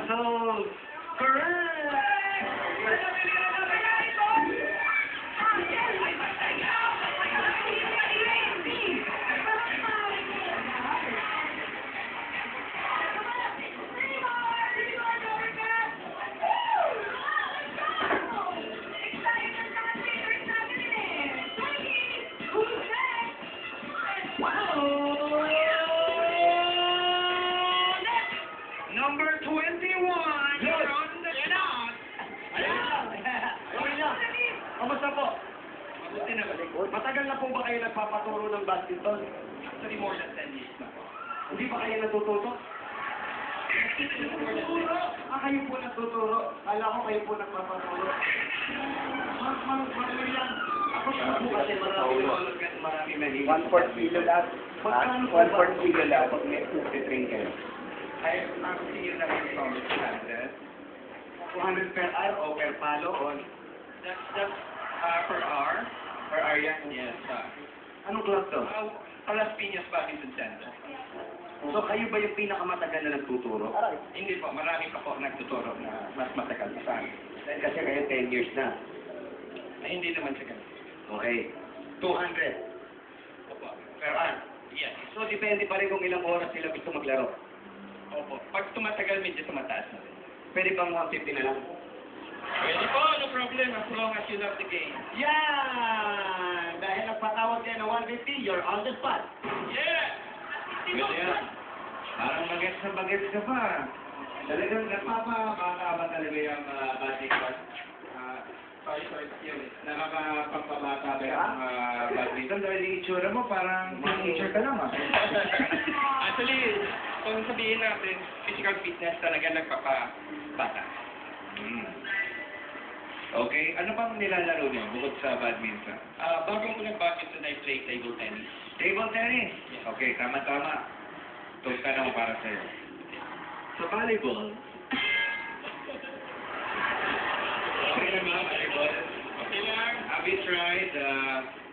puzzles. Correct! Number 21, you're on the shot. Kamusta po? Mabuti na balik. Matagal na po ba kayo nagpapaturo ng badminton? Actually, more than 10 years na po. Hindi ba kayo natututo? Tuturo? Kayo po nagtuturo. Kala ko kayo po nagpapaturo. Magaling yan. Ako siya po kasi marami mahilig. 1/4 kilo lahat. 1/4 kilo lahat pag may train kayo. I'm seeing that in Thomas Standard. 200 per hour o per palo o That's per hour. Per hour, yes. anong class to? Palas Piñas Badminton Center. So kayo ba yung pinakamatagal na nagtuturo? Hindi po, marami pa po nagtuturo na mas matagal sa akin. Kasi kayo 10 years na. Ay, hindi naman sa ganun. Okay. 200. Opo. Per hour. Yes. So depende pa rin kung ilang oras sila gusto maglaro. Opo. Pag tumatagal, medyo tumataas na rin. Pwede bang 150 na lang? Pwede po, no problem, as long as you love the game. Yan! Dahil nagpatawag kayo ng 150, you're on the spot. Yeah! Pwede yan. Parang bagets na bagets ka pa. Talagang nagpapabata ba talaga yung badminton? Sorry, yun. Nakakapagpabata ba yung badminton? Dahil yung itsura mo parang teenager ka lang Actually, kung sabihin natin, physical fitness talaga nagpapabata. Okay. Ano bang nilalaro niyo bukod sa badminton? Bago ko nag-badminton, I play table tennis. Table tennis? Okay, tama-tama. Itong tanong para sa'yo. Sa volleyball, okay lang ba, volleyball? Okay lang. Have you tried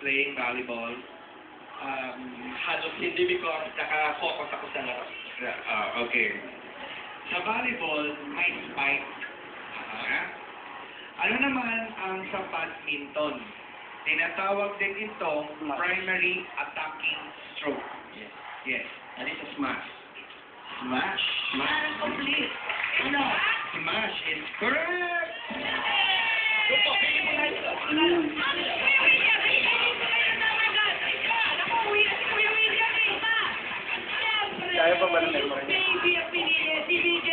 playing volleyball? Halos hindi because naka-focus ako sa laro. Okay. Sa volleyball, may spike. Ano naman ang sa badminton? Tinatawag din itong primary attacking stroke. Yes. Yes. That is a smash. Smash. Smash. Complete. Ano? Smash is correct! Opo, pili mo na ito. Kaya pa ba ng memory? Baby, ang pinili si BJ!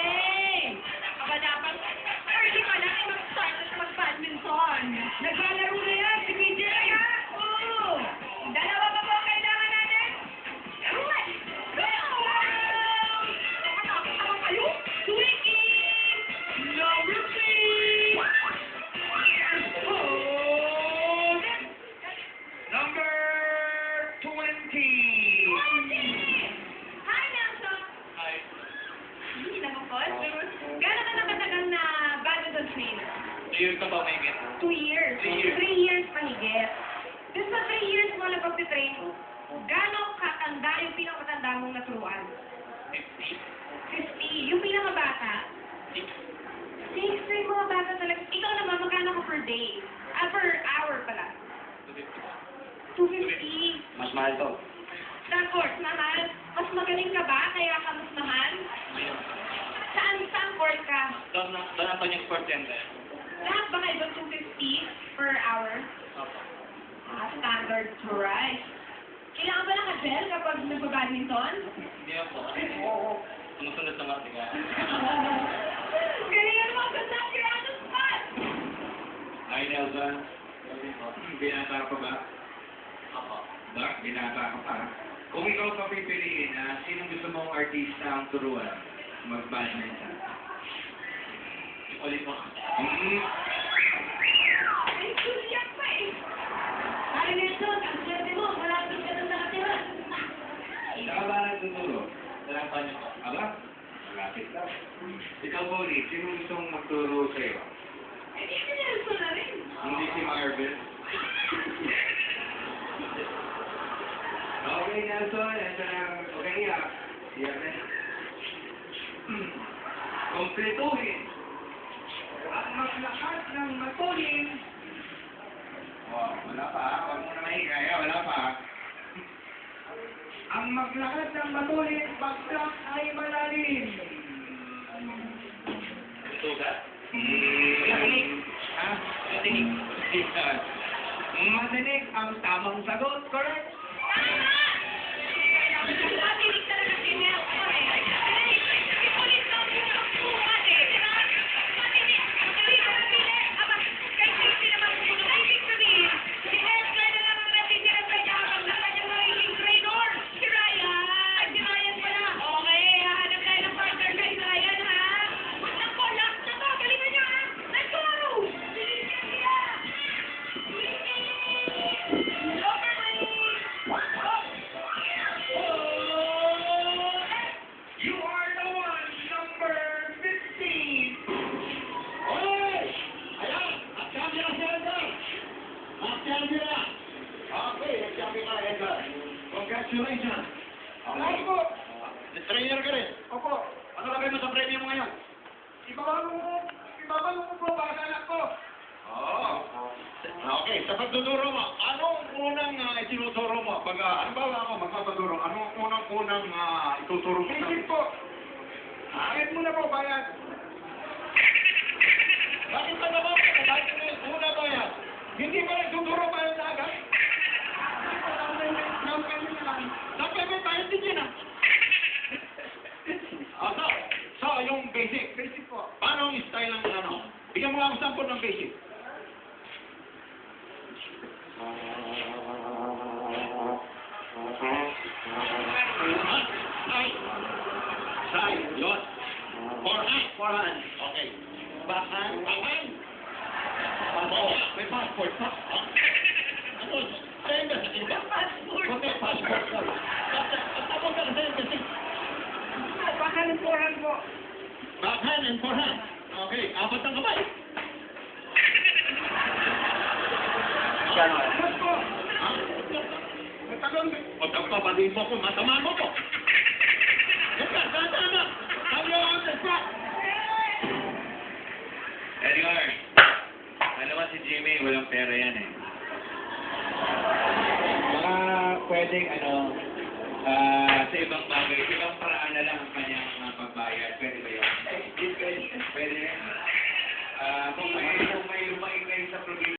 Aba dapat, early pa lang ay mag-start at mag-badminton. Naglalaro na yan si BJ! Oo! Dalawa pa po ang kailangan natin? Alright! Go! Ano kayo? Swinging! Number 3! Oh! Number 20! Hi, Nelson! Hi. Hindi na ko. Gano'n ka nakatagal na badminton trainer? Years na ba may get? 2 years. 3 years. 3 years pahigit. Doon sa 3 years mo na pagtitrain, gano'ng katanda yung pinakamatanda mong naturuan? 50. 50. Yung pinakamabata? 6. 6. Yung mga bata talaga. Ikaw naman, magkano ka per day? Per hour pala. 250. Mas mahal to. Tapos, mahal. Mas magaling ka ba? Kaya ka mas mahal? Saan court ka? Doon ako niyang sport center. Lahat ba kayo doon 250 per hour? Opo. Standard price. Kailangan ba naka-gel kapag nagpa-badminton? Hindi ako. Sumusunod sa martiga. Galingan mo, good luck, you're on the spot! Hi, Nelson. Binata ka ba? Opo. Ba? Binata ka pa. Kung ikaw pa pipiliin, sino gusto mong artista ang turuan? Mag-badminton. Ulit mo. Ay, suliyak pa eh! Ay, Nelson, ang swerte mo, malapit ka doon nakatira. Saka ba nagtuturo? Dalang pa niyo po. Aba? Malapit lang. Ikaw, Bonnie, sino gusto mong magturo sa'yo? Eh, di si Nelson na rin. Hindi si Marvin. Okay, Nelson. Ito na. Okay, iyak. Iyak na. Kompletuhin. Ang maglakas ng matuling. Oh, wala pa. Huwag mo na mahingay. Wala pa. Ang maglakad ng matuling, bagsak ay malalim. Sugat. Ha? Matinig. Madinig ang tamang sagot. Correct? Matinig talaga si Nelson eh. Ipulit daw yung sukat eh. Matinig. Matinig ang pili. Aba, kay Casey naman sumunod. Ibig sabihin, si Nelson na lang ang natitira sa yakang na kanyang magiging trainer. Si Ryan. Si Ryan pala. Okay, hahanap tayo ng partner kay Ryan ha. Naku, last na to. Galingan niyo ha. Let's go! You are the one, number 15. Oy! Ayan! Nag-champion na si Edgar! Nag-champion na! Okay, nag-champion na Edgar. Congratulations! Okay. Opo. Trainer ka rin. Opo. Ano lagay mo sa premium mo ngayon? Ibabalong ko po para sa anak ko. Oo. Okay, sa pagtuturo mo, anong unang itinuturo mo? Pag, halimbawa ako magpapaturo, anong unang ituturo mo? Basic po. Kahit muna po, bayan. Bakit pa naman? Bakit una ba yan? Hindi ba nagtuturo pa yung agad? Nag-payment tayo din yun ah. So, yung basic. Basic po. Paano ang style ng ano? Bigyan mo ako sample ng basic. Side, yun. Forehand. Okay. Backhand. Oo, may passport pa. Ano? Send us, di ba? Passport. Okay, passport ka. Tapos ka na send. Backhand and forehand po. Backhand and forehand. Okay, apat ang kamay. Yes po. Ha? Matagal. O pagpapaliin mo ko, masama mo ko. Tama. Sabi ako on the spot. Edgar, alam mo si Jimmy, walang pera yan eh. Baka pwedeng sa ibang bagay, ibang paraan na lang ang kanyang pagbayad. Pwede ba yun? Pwede. Kung may lumaing ngayon sa probinsya,